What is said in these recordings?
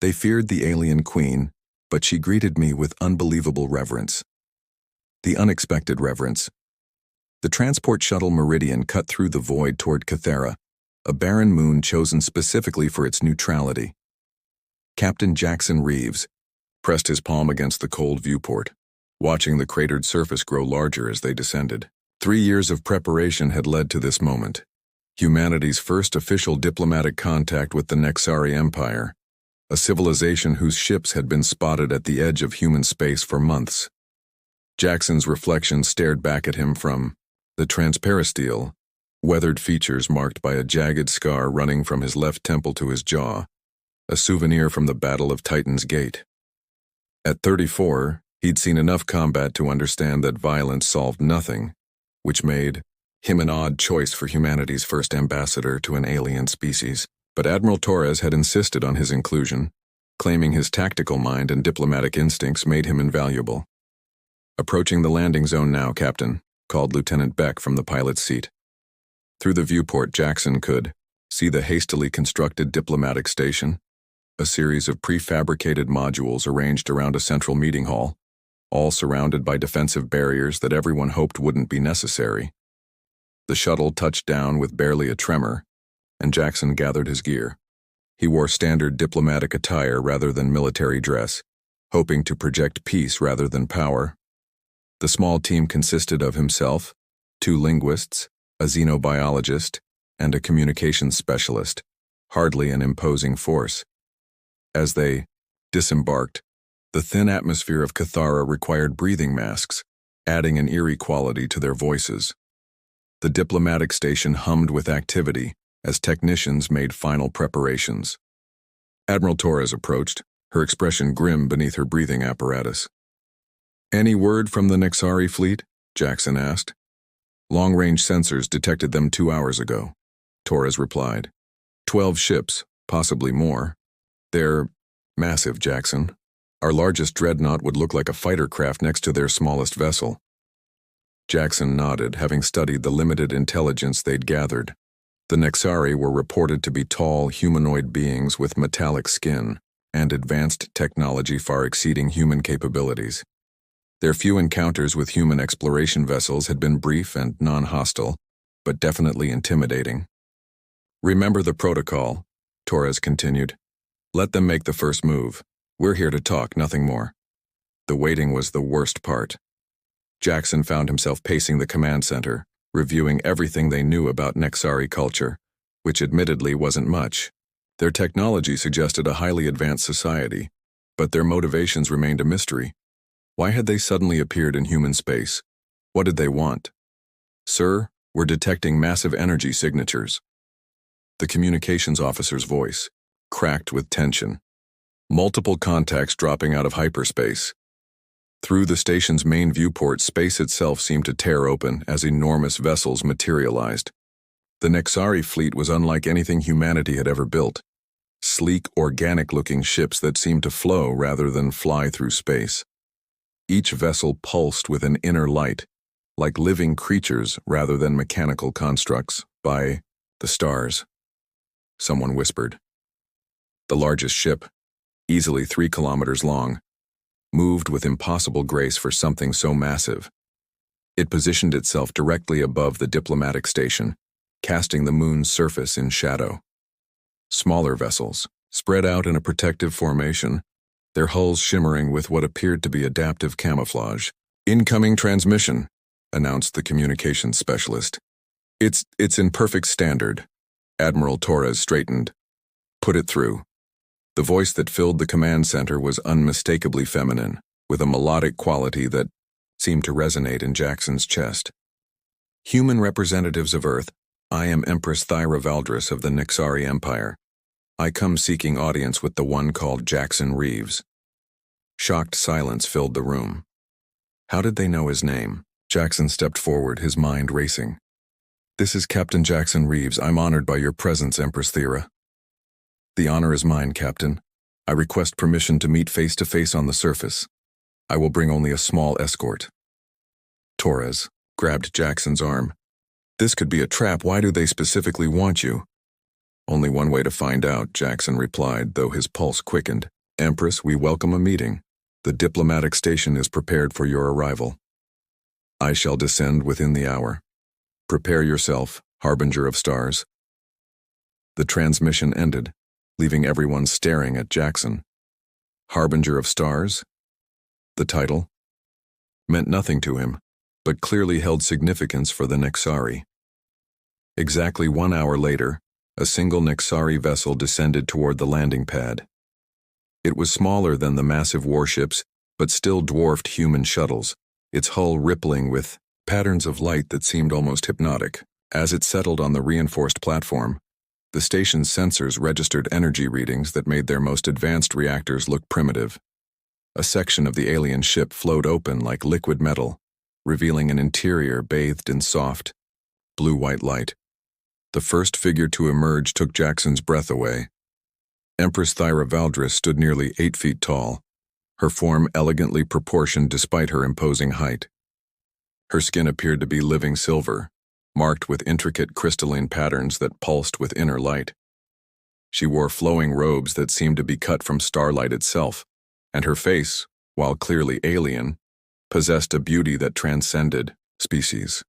They feared the alien queen, but she greeted me with unbelievable reverence. The unexpected reverence. The transport shuttle Meridian cut through the void toward Cathera, a barren moon chosen specifically for its neutrality. Captain Jackson Reeves pressed his palm against the cold viewport, watching the cratered surface grow larger as they descended. 3 years of preparation had led to this moment. Humanity's first official diplomatic contact with the Nexari Empire, a civilization whose ships had been spotted at the edge of human space for months. Jackson's reflection stared back at him from the transparisteel, weathered features marked by a jagged scar running from his left temple to his jaw, a souvenir from the Battle of Titan's Gate. At 34, he'd seen enough combat to understand that violence solved nothing, which made him an odd choice for humanity's first ambassador to an alien species. But Admiral Torres had insisted on his inclusion, claiming his tactical mind and diplomatic instincts made him invaluable. "Approaching the landing zone now, Captain," called Lieutenant Beck from the pilot's seat. Through the viewport, Jackson could see the hastily constructed diplomatic station, a series of prefabricated modules arranged around a central meeting hall, all surrounded by defensive barriers that everyone hoped wouldn't be necessary. The shuttle touched down with barely a tremor, and Jackson gathered his gear. He wore standard diplomatic attire rather than military dress, hoping to project peace rather than power. The small team consisted of himself, 2 linguists, a xenobiologist, and a communications specialist, hardly an imposing force. As they disembarked, the thin atmosphere of Cathara required breathing masks, adding an eerie quality to their voices. The diplomatic station hummed with activity as technicians made final preparations. Admiral Torres approached, her expression grim beneath her breathing apparatus. "Any word from the Nexari fleet?" Jackson asked. "Long-range sensors detected them 2 hours ago," Torres replied. 12 ships, possibly more. They're massive, Jackson. Our largest dreadnought would look like a fighter craft next to their smallest vessel." Jackson nodded, having studied the limited intelligence they'd gathered. The Nexari were reported to be tall, humanoid beings with metallic skin and advanced technology far exceeding human capabilities. Their few encounters with human exploration vessels had been brief and non-hostile, but definitely intimidating. "Remember the protocol," Torres continued. "Let them make the first move. We're here to talk, nothing more." The waiting was the worst part. Jackson found himself pacing the command center, reviewing everything they knew about Nexari culture, which admittedly wasn't much. Their technology suggested a highly advanced society, but their motivations remained a mystery. Why had they suddenly appeared in human space? What did they want? "Sir, we're detecting massive energy signatures." The communications officer's voice cracked with tension. Multiple contacts dropping out of hyperspace. Through the station's main viewport, space itself seemed to tear open as enormous vessels materialized. The Nexari fleet was unlike anything humanity had ever built. Sleek, organic-looking ships that seemed to flow rather than fly through space. Each vessel pulsed with an inner light, like living creatures rather than mechanical constructs. "By the stars," someone whispered. The largest ship, easily 3 kilometers long, moved with impossible grace for something so massive. It positioned itself directly above the diplomatic station, casting the moon's surface in shadow. Smaller vessels, spread out in a protective formation, their hulls shimmering with what appeared to be adaptive camouflage. "Incoming transmission," announced the communications specialist. It's in perfect standard." Admiral Torres straightened. "Put it through." The voice that filled the command center was unmistakably feminine, with a melodic quality that seemed to resonate in Jackson's chest. "Human representatives of Earth, I am Empress Thyra Valdris of the Nexari Empire. I come seeking audience with the one called Jackson Reeves." Shocked silence filled the room. How did they know his name? Jackson stepped forward, his mind racing. "This is Captain Jackson Reeves. I'm honored by your presence, Empress Thyra." "The honor is mine, Captain. I request permission to meet face-to-face on the surface. I will bring only a small escort." Torres grabbed Jackson's arm. "This could be a trap. Why do they specifically want you?" "Only one way to find out," Jackson replied, though his pulse quickened. Empress, we welcome a meeting. The diplomatic station is prepared for your arrival. I shall descend within the hour. Prepare yourself, harbinger of stars. The transmission ended, leaving everyone staring at Jackson. Harbinger of stars? The title meant nothing to him, but clearly held significance for the Nexari. Exactly 1 hour later, a single Nexari vessel descended toward the landing pad. It was smaller than the massive warships, but still dwarfed human shuttles, its hull rippling with patterns of light that seemed almost hypnotic. As it settled on the reinforced platform, the station's sensors registered energy readings that made their most advanced reactors look primitive. A section of the alien ship flowed open like liquid metal, revealing an interior bathed in soft, blue-white light. The first figure to emerge took Jackson's breath away. Empress Thyra Valdris stood nearly 8 feet tall, her form elegantly proportioned despite her imposing height. Her skin appeared to be living silver, marked with intricate crystalline patterns that pulsed with inner light. She wore flowing robes that seemed to be cut from starlight itself, and her face, while clearly alien, possessed a beauty that transcended species.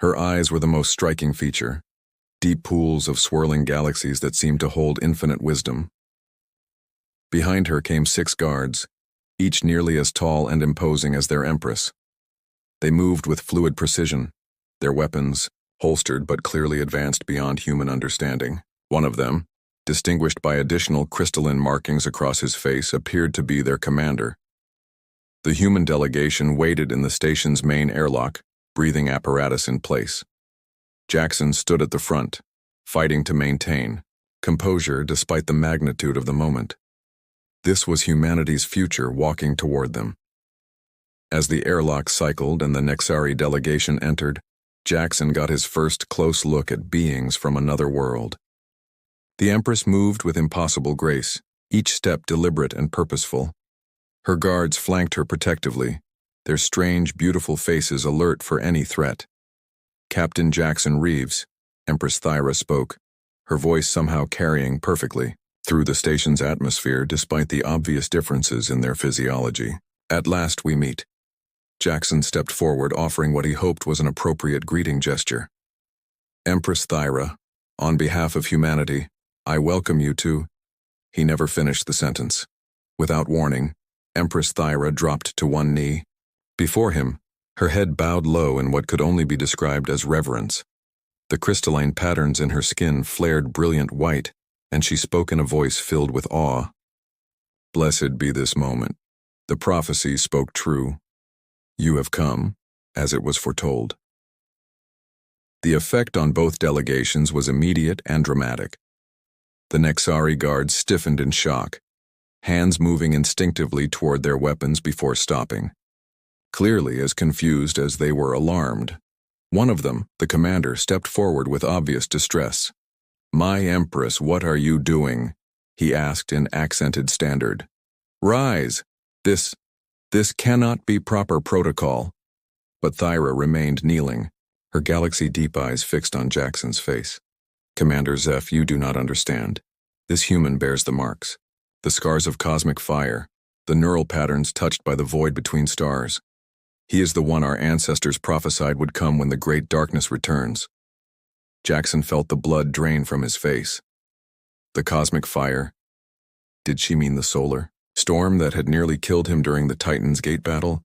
Her eyes were the most striking feature, deep pools of swirling galaxies that seemed to hold infinite wisdom. Behind her came 6 guards, each nearly as tall and imposing as their empress. They moved with fluid precision, their weapons holstered but clearly advanced beyond human understanding. One of them, distinguished by additional crystalline markings across his face, appeared to be their commander. The human delegation waited in the station's main airlock, breathing apparatus in place. Jackson stood at the front, fighting to maintain composure despite the magnitude of the moment. This was humanity's future walking toward them. As the airlock cycled and the Nexari delegation entered, Jackson got his first close look at beings from another world. The Empress moved with impossible grace, each step deliberate and purposeful. Her guards flanked her protectively, their strange, beautiful faces alert for any threat. Captain Jackson Reeves, Empress Thyra spoke, her voice somehow carrying perfectly through the station's atmosphere despite the obvious differences in their physiology. At last we meet. Jackson stepped forward, offering what he hoped was an appropriate greeting gesture. Empress Thyra, on behalf of humanity, I welcome you to... He never finished the sentence. Without warning, Empress Thyra dropped to one knee. Before him, her head bowed low in what could only be described as reverence. The crystalline patterns in her skin flared brilliant white, and she spoke in a voice filled with awe. Blessed be this moment. The prophecy spoke true. You have come, as it was foretold. The effect on both delegations was immediate and dramatic. The Nexari guards stiffened in shock, hands moving instinctively toward their weapons before stopping, clearly as confused as they were alarmed. One of them, the commander, stepped forward with obvious distress. My Empress, what are you doing? He asked in accented standard. Rise! This cannot be proper protocol. But Thyra remained kneeling, her galaxy-deep eyes fixed on Jackson's face. Commander Zeph, you do not understand. This human bears the marks, the scars of cosmic fire, the neural patterns touched by the void between stars. He is the one our ancestors prophesied would come when the great darkness returns. Jackson felt the blood drain from his face. The cosmic fire. Did she mean the solar storm that had nearly killed him during the Titan's Gate battle?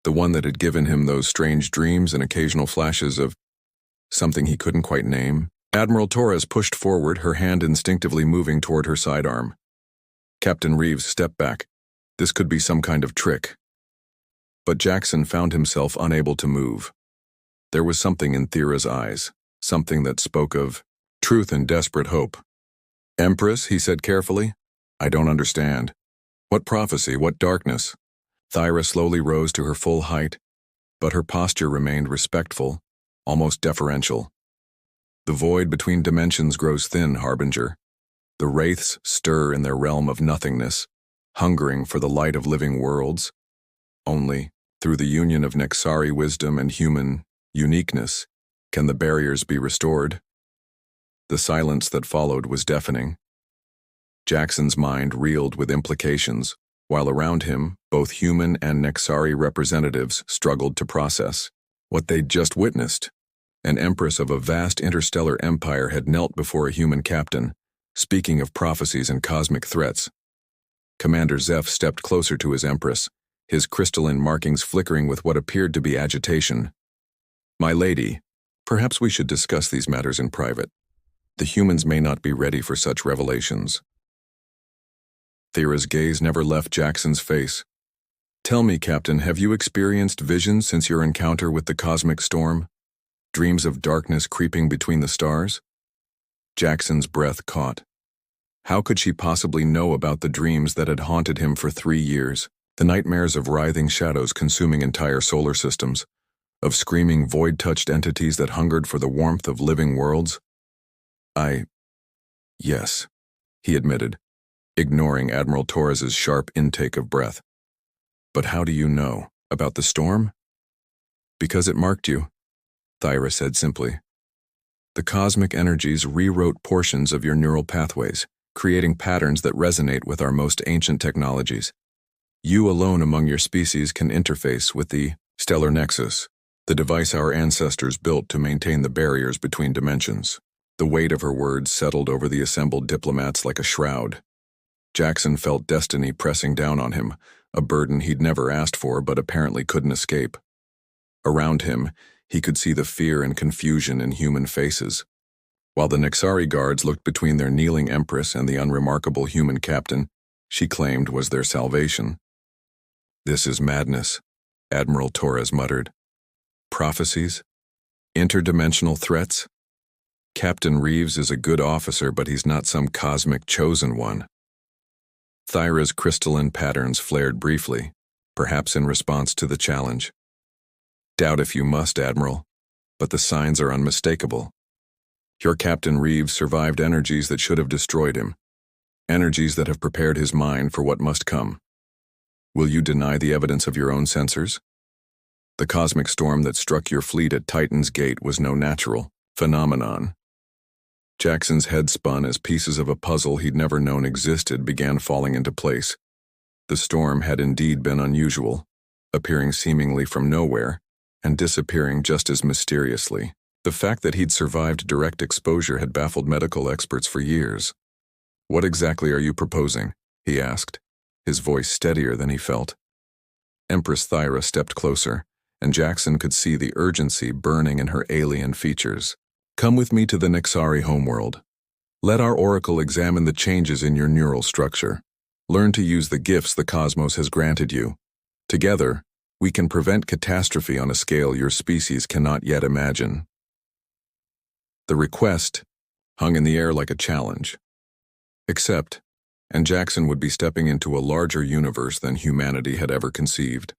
The one that had given him those strange dreams and occasional flashes of something he couldn't quite name? Admiral Torres pushed forward, her hand instinctively moving toward her sidearm. Captain Reeves stepped back. This could be some kind of trick. But Jackson found himself unable to move. There was something in Thyra's eyes, something that spoke of truth and desperate hope. Empress, he said carefully, I don't understand. What prophecy, what darkness? Thyra slowly rose to her full height, but her posture remained respectful, almost deferential. The void between dimensions grows thin, Harbinger. The wraiths stir in their realm of nothingness, hungering for the light of living worlds. Only, through the union of Nexari wisdom and human uniqueness, can the barriers be restored. The silence that followed was deafening. Jackson's mind reeled with implications, while around him, both human and Nexari representatives struggled to process what they'd just witnessed. An empress of a vast interstellar empire had knelt before a human captain, speaking of prophecies and cosmic threats. Commander Zeph stepped closer to his empress, his crystalline markings flickering with what appeared to be agitation. "My lady, perhaps we should discuss these matters in private. The humans may not be ready for such revelations." Thera's gaze never left Jackson's face. "Tell me, Captain, have you experienced visions since your encounter with the cosmic storm? Dreams of darkness creeping between the stars?" Jackson's breath caught. How could she possibly know about the dreams that had haunted him for 3 years? The nightmares of writhing shadows consuming entire solar systems, of screaming void-touched entities that hungered for the warmth of living worlds? Yes, he admitted, ignoring Admiral Torres's sharp intake of breath. "But how do you know? About the storm?" "Because it marked you," Thyra said simply. "The cosmic energies rewrote portions of your neural pathways, creating patterns that resonate with our most ancient technologies. You alone among your species can interface with the stellar nexus, the device our ancestors built to maintain the barriers between dimensions." The weight of her words settled over the assembled diplomats like a shroud. Jackson felt destiny pressing down on him, a burden he'd never asked for but apparently couldn't escape. Around him, he could see the fear and confusion in human faces. While the Nexari guards looked between their kneeling empress and the unremarkable human captain she claimed was their salvation. "This is madness," Admiral Torres muttered. "Prophecies? Interdimensional threats? Captain Reeves is a good officer, but he's not some cosmic chosen one." Thyra's crystalline patterns flared briefly, perhaps in response to the challenge. "Doubt if you must, Admiral, but the signs are unmistakable. Your Captain Reeves survived energies that should have destroyed him, energies that have prepared his mind for what must come. Will you deny the evidence of your own sensors? The cosmic storm that struck your fleet at Titan's Gate was no natural phenomenon." Jackson's head spun as pieces of a puzzle he'd never known existed began falling into place. The storm had indeed been unusual, appearing seemingly from nowhere and disappearing just as mysteriously. The fact that he'd survived direct exposure had baffled medical experts for years. "What exactly are you proposing?" he asked, his voice steadier than he felt. Empress Thyra stepped closer, and Jackson could see the urgency burning in her alien features. "Come with me to the Nexari homeworld. Let our oracle examine the changes in your neural structure. Learn to use the gifts the cosmos has granted you. Together, we can prevent catastrophe on a scale your species cannot yet imagine." The request hung in the air like a challenge. Accept, and Jackson would be stepping into a larger universe than humanity had ever conceived.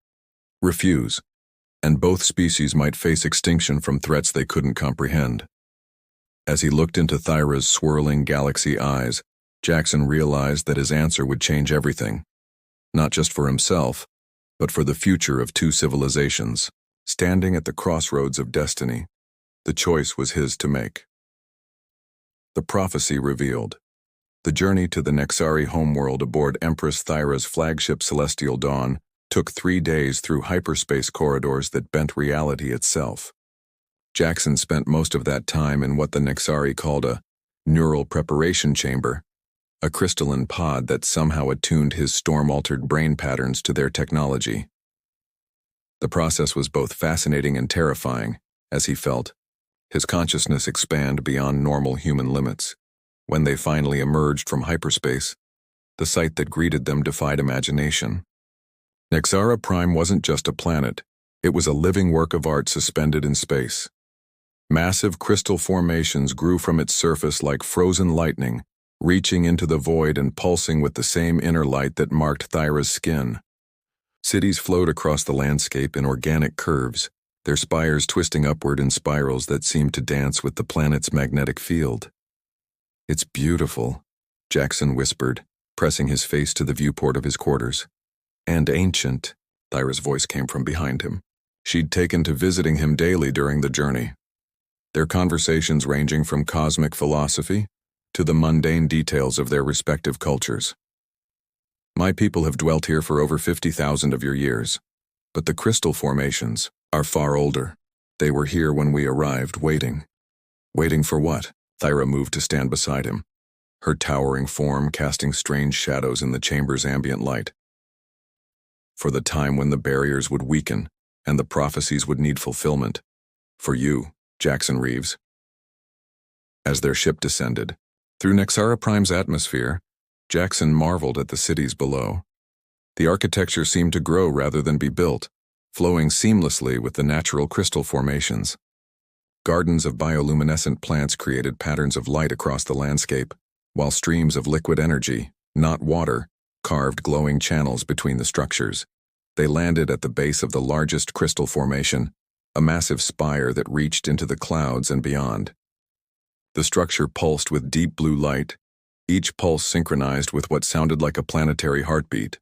Refuse, and both species might face extinction from threats they couldn't comprehend. As he looked into Thyra's swirling galaxy eyes, Jackson realized that his answer would change everything. Not just for himself, but for the future of two civilizations, standing at the crossroads of destiny. The choice was his to make. The prophecy revealed. The journey to the Nexari homeworld aboard Empress Thyra's flagship Celestial Dawn took 3 days through hyperspace corridors that bent reality itself. Jackson spent most of that time in what the Nexari called a neural preparation chamber, a crystalline pod that somehow attuned his storm-altered brain patterns to their technology. The process was both fascinating and terrifying, as he felt his consciousness expand beyond normal human limits. When they finally emerged from hyperspace, the sight that greeted them defied imagination. Nexara Prime wasn't just a planet, it was a living work of art suspended in space. Massive crystal formations grew from its surface like frozen lightning, reaching into the void and pulsing with the same inner light that marked Thyra's skin. Cities flowed across the landscape in organic curves, their spires twisting upward in spirals that seemed to dance with the planet's magnetic field. "It's beautiful," Jackson whispered, pressing his face to the viewport of his quarters. "And ancient," Thyra's voice came from behind him. She'd taken to visiting him daily during the journey, their conversations ranging from cosmic philosophy to the mundane details of their respective cultures. My people have dwelt here for over 50,000 of your years, but the crystal formations are far older. They were here when we arrived, waiting. Waiting for what? Thyra moved to stand beside him, her towering form casting strange shadows in the chamber's ambient light. For the time when the barriers would weaken and the prophecies would need fulfillment. For you, Jackson Reeves. As their ship descended, through Nexara Prime's atmosphere, Jackson marveled at the cities below. The architecture seemed to grow rather than be built, flowing seamlessly with the natural crystal formations. Gardens of bioluminescent plants created patterns of light across the landscape, while streams of liquid energy, not water, carved glowing channels between the structures. They landed at the base of the largest crystal formation, a massive spire that reached into the clouds and beyond. The structure pulsed with deep blue light, each pulse synchronized with what sounded like a planetary heartbeat.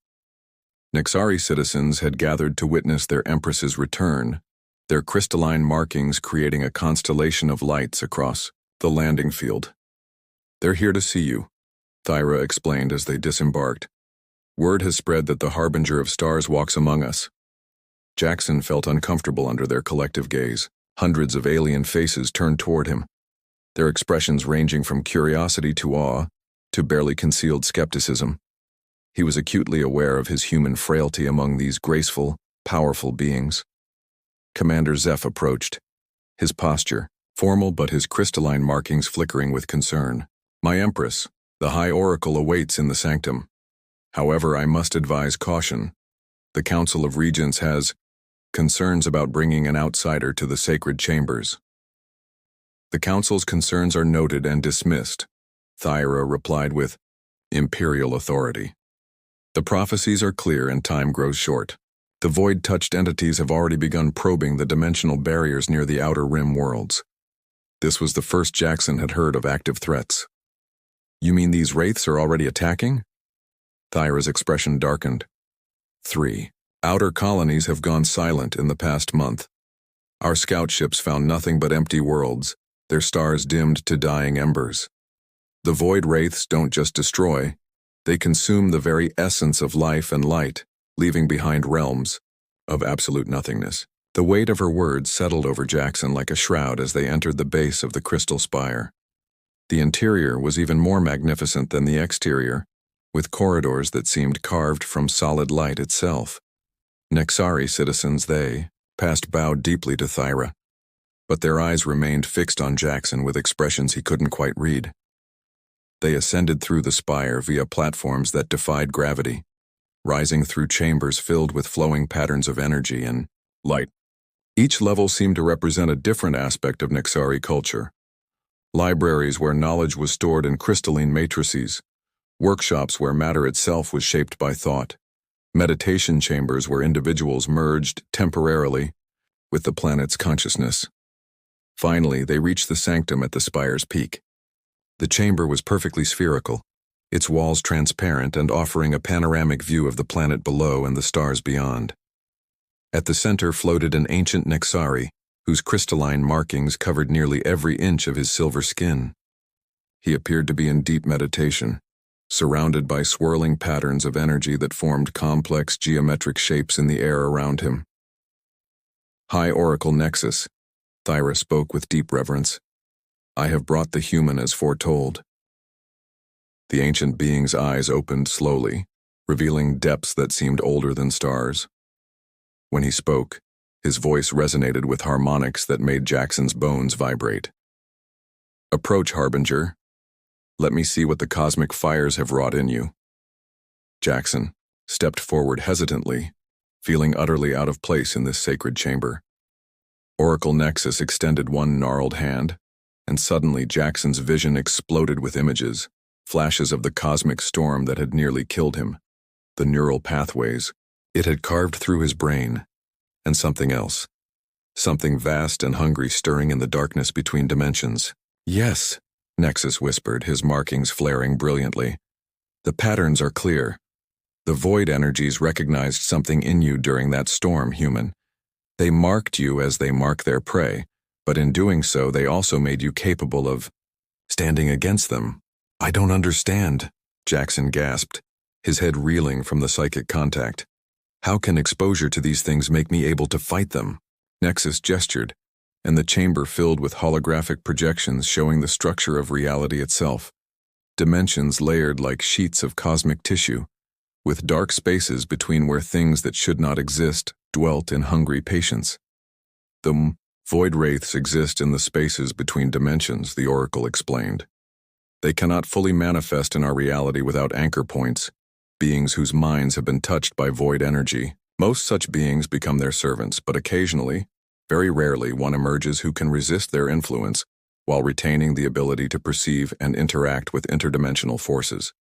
Nexari citizens had gathered to witness their empress's return, their crystalline markings creating a constellation of lights across the landing field. "They're here to see you," Thyra explained as they disembarked. "Word has spread that the Harbinger of Stars walks among us." Jackson felt uncomfortable under their collective gaze. Hundreds of alien faces turned toward him, their expressions ranging from curiosity to awe to barely concealed skepticism. He was acutely aware of his human frailty among these graceful, powerful beings. Commander Zeph approached, his posture formal but his crystalline markings flickering with concern. "My Empress, the High Oracle awaits in the sanctum. However, I must advise caution. The Council of Regents has concerns about bringing an outsider to the sacred chambers." "The Council's concerns are noted and dismissed," Thyra replied with imperial authority. "The prophecies are clear and time grows short. The void-touched entities have already begun probing the dimensional barriers near the outer rim worlds." This was the first Jackson had heard of active threats. "You mean these wraiths are already attacking?" Thyra's expression darkened. 3. Outer colonies have gone silent in the past month. Our scout ships found nothing but empty worlds, their stars dimmed to dying embers. The void wraiths don't just destroy, they consume the very essence of life and light, leaving behind realms of absolute nothingness. The weight of her words settled over Jackson like a shroud as they entered the base of the crystal spire. The interior was even more magnificent than the exterior, with corridors that seemed carved from solid light itself. Nexari citizens they passed bowed deeply to Thyra, but their eyes remained fixed on Jackson with expressions he couldn't quite read. They ascended through the spire via platforms that defied gravity, rising through chambers filled with flowing patterns of energy and light. Each level seemed to represent a different aspect of Nexari culture. Libraries where knowledge was stored in crystalline matrices, workshops where matter itself was shaped by thought, meditation chambers where individuals merged temporarily with the planet's consciousness. Finally, they reached the sanctum at the spire's peak. The chamber was perfectly spherical, its walls transparent and offering a panoramic view of the planet below and the stars beyond. At the center floated an ancient Nexari, whose crystalline markings covered nearly every inch of his silver skin. He appeared to be in deep meditation, surrounded by swirling patterns of energy that formed complex geometric shapes in the air around him. "High Oracle Nexus," Thyra spoke with deep reverence. "I have brought the human as foretold." The ancient being's eyes opened slowly, revealing depths that seemed older than stars. When he spoke, his voice resonated with harmonics that made Jackson's bones vibrate. "Approach, Harbinger. Let me see what the cosmic fires have wrought in you." Jackson stepped forward hesitantly, feeling utterly out of place in this sacred chamber. Oracle Nexus extended one gnarled hand, and suddenly Jackson's vision exploded with images, flashes of the cosmic storm that had nearly killed him, the neural pathways it had carved through his brain, and something else, something vast and hungry stirring in the darkness between dimensions. "Yes," Nexus whispered, his markings flaring brilliantly. "The patterns are clear. The void energies recognized something in you during that storm, human. They marked you as they mark their prey, but in doing so they also made you capable of standing against them." I don't understand, Jackson gasped, his head reeling from the psychic contact. How can exposure to these things make me able to fight them? Nexus gestured, and the chamber filled with holographic projections showing the structure of reality itself. Dimensions layered like sheets of cosmic tissue, with dark spaces between where things that should not exist dwelt in hungry patience. The void wraiths exist in the spaces between dimensions, the oracle explained. They cannot fully manifest in our reality without anchor points, beings whose minds have been touched by void energy. Most such beings become their servants, but occasionally, very rarely, one emerges who can resist their influence while retaining the ability to perceive and interact with interdimensional forces.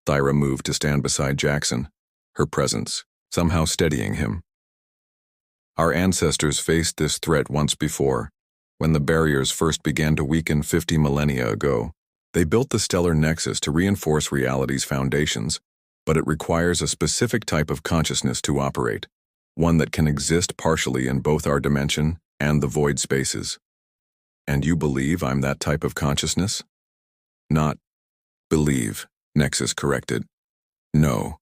Thyra moved to stand beside Jackson, her presence somehow steadying him. Our ancestors faced this threat once before, when the barriers first began to weaken 50 millennia ago. They built the stellar nexus to reinforce reality's foundations, but it requires a specific type of consciousness to operate, one that can exist partially in both our dimension and the void spaces. And you believe I'm that type of consciousness? Not believe, Nexus corrected. No.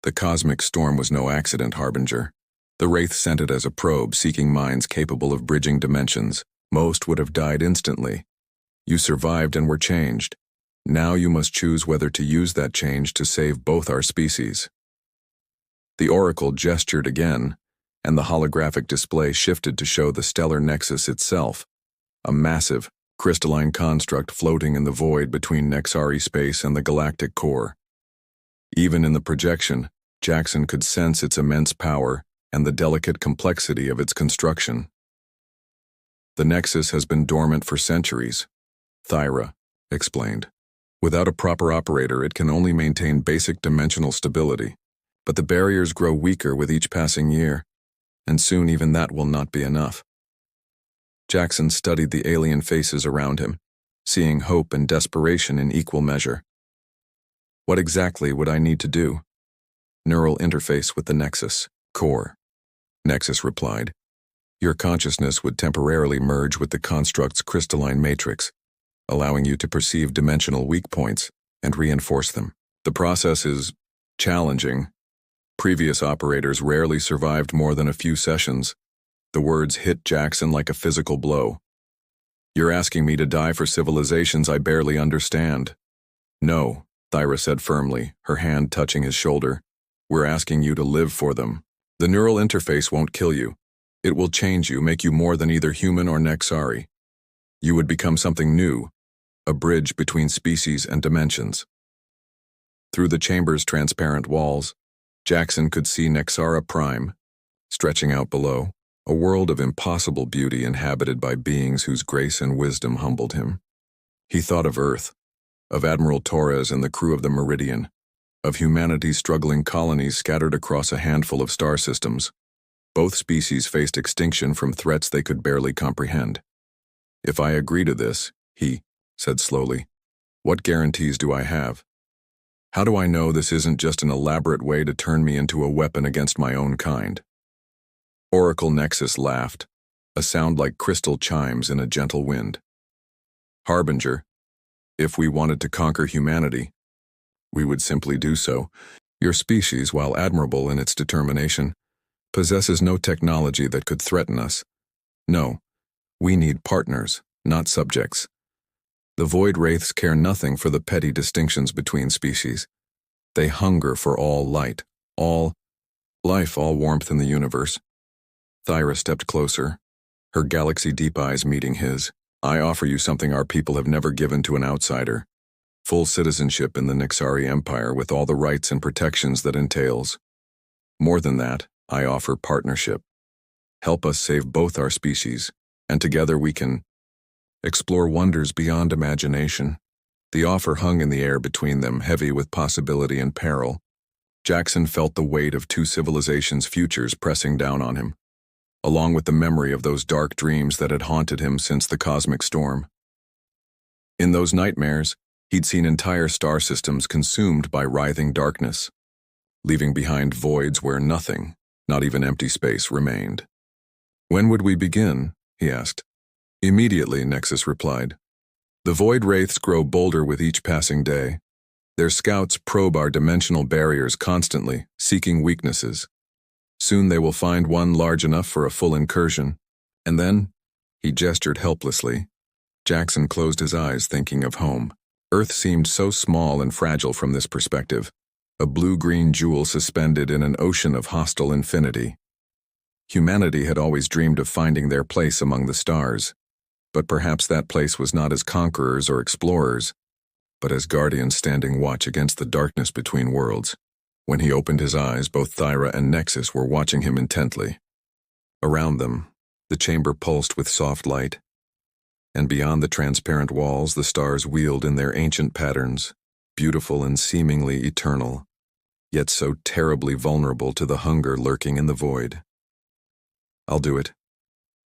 The cosmic storm was no accident, Harbinger. The Wraith sent it as a probe seeking minds capable of bridging dimensions. Most would have died instantly. You survived and were changed. Now you must choose whether to use that change to save both our species. The oracle gestured again, and the holographic display shifted to show the stellar nexus itself, a massive, crystalline construct floating in the void between Nexari space and the galactic core. Even in the projection, Jackson could sense its immense power and the delicate complexity of its construction. The nexus has been dormant for centuries, Thyra explained. Without a proper operator, it can only maintain basic dimensional stability, but the barriers grow weaker with each passing year, and soon even that will not be enough. Jackson studied the alien faces around him, seeing hope and desperation in equal measure. What exactly would I need to do? Neural interface with the Nexus core. Nexus replied. Your consciousness would temporarily merge with the construct's crystalline matrix, allowing you to perceive dimensional weak points and reinforce them. The process is challenging. Previous operators rarely survived more than a few sessions. The words hit Jackson like a physical blow. You're asking me to die for civilizations I barely understand. No, Thyra said firmly, her hand touching his shoulder. We're asking you to live for them. The neural interface won't kill you. It will change you, make you more than either human or Nexari. You would become something new, a bridge between species and dimensions. Through the chamber's transparent walls, Jackson could see Nexara Prime, stretching out below, a world of impossible beauty inhabited by beings whose grace and wisdom humbled him. He thought of Earth, of Admiral Torres and the crew of the Meridian, of humanity's struggling colonies scattered across a handful of star systems. Both species faced extinction from threats they could barely comprehend. If I agree to this, he said slowly, what guarantees do I have? How do I know this isn't just an elaborate way to turn me into a weapon against my own kind? Oracle Nexus laughed, a sound like crystal chimes in a gentle wind. Harbinger, if we wanted to conquer humanity, we would simply do so. Your species, while admirable in its determination, possesses no technology that could threaten us. No, we need partners, not subjects. The Void Wraiths care nothing for the petty distinctions between species. They hunger for all light, all life, all warmth in the universe. Thyra stepped closer, her galaxy-deep eyes meeting his. I offer you something our people have never given to an outsider. Full citizenship in the Nexari Empire with all the rights and protections that entails. More than that, I offer partnership. Help us save both our species, and together we can explore wonders beyond imagination. The offer hung in the air between them, heavy with possibility and peril. Jackson felt the weight of two civilizations' futures pressing down on him, along with the memory of those dark dreams that had haunted him since the cosmic storm. In those nightmares, he'd seen entire star systems consumed by writhing darkness, leaving behind voids where nothing, not even empty space, remained. When would we begin? He asked. Immediately, Nexus replied. The void wraiths grow bolder with each passing day. Their scouts probe our dimensional barriers constantly, seeking weaknesses. Soon they will find one large enough for a full incursion. And then, he gestured helplessly. Jackson closed his eyes, thinking of home. Earth seemed so small and fragile from this perspective, a blue-green jewel suspended in an ocean of hostile infinity. Humanity had always dreamed of finding their place among the stars, but perhaps that place was not as conquerors or explorers, but as guardians standing watch against the darkness between worlds. When he opened his eyes, both Thyra and Nexus were watching him intently. Around them, the chamber pulsed with soft light, and beyond the transparent walls the stars wheeled in their ancient patterns, beautiful and seemingly eternal, yet so terribly vulnerable to the hunger lurking in the void. "I'll do it,"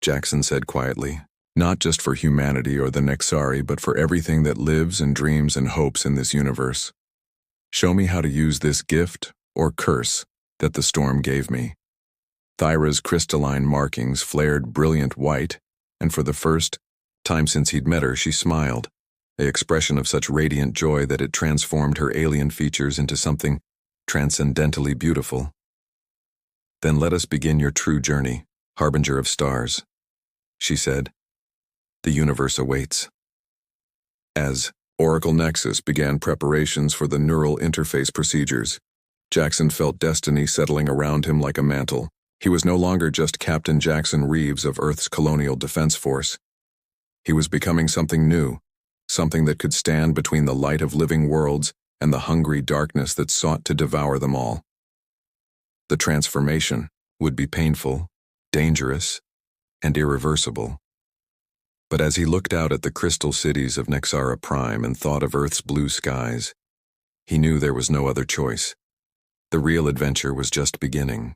Jackson said quietly, "not just for humanity or the Nexari, but for everything that lives and dreams and hopes in this universe. Show me how to use this gift, or curse, that the storm gave me." Thyra's crystalline markings flared brilliant white, and for the first time since he'd met her, she smiled, an expression of such radiant joy that it transformed her alien features into something transcendentally beautiful. "Then let us begin your true journey, harbinger of stars," she said. "The universe awaits." As Oracle Nexus began preparations for the neural interface procedures, Jackson felt destiny settling around him like a mantle. He was no longer just Captain Jackson Reeves of Earth's Colonial Defense Force. He was becoming something new, something that could stand between the light of living worlds and the hungry darkness that sought to devour them all. The transformation would be painful, dangerous, and irreversible. But as he looked out at the crystal cities of Nexara Prime and thought of Earth's blue skies, he knew there was no other choice. The real adventure was just beginning.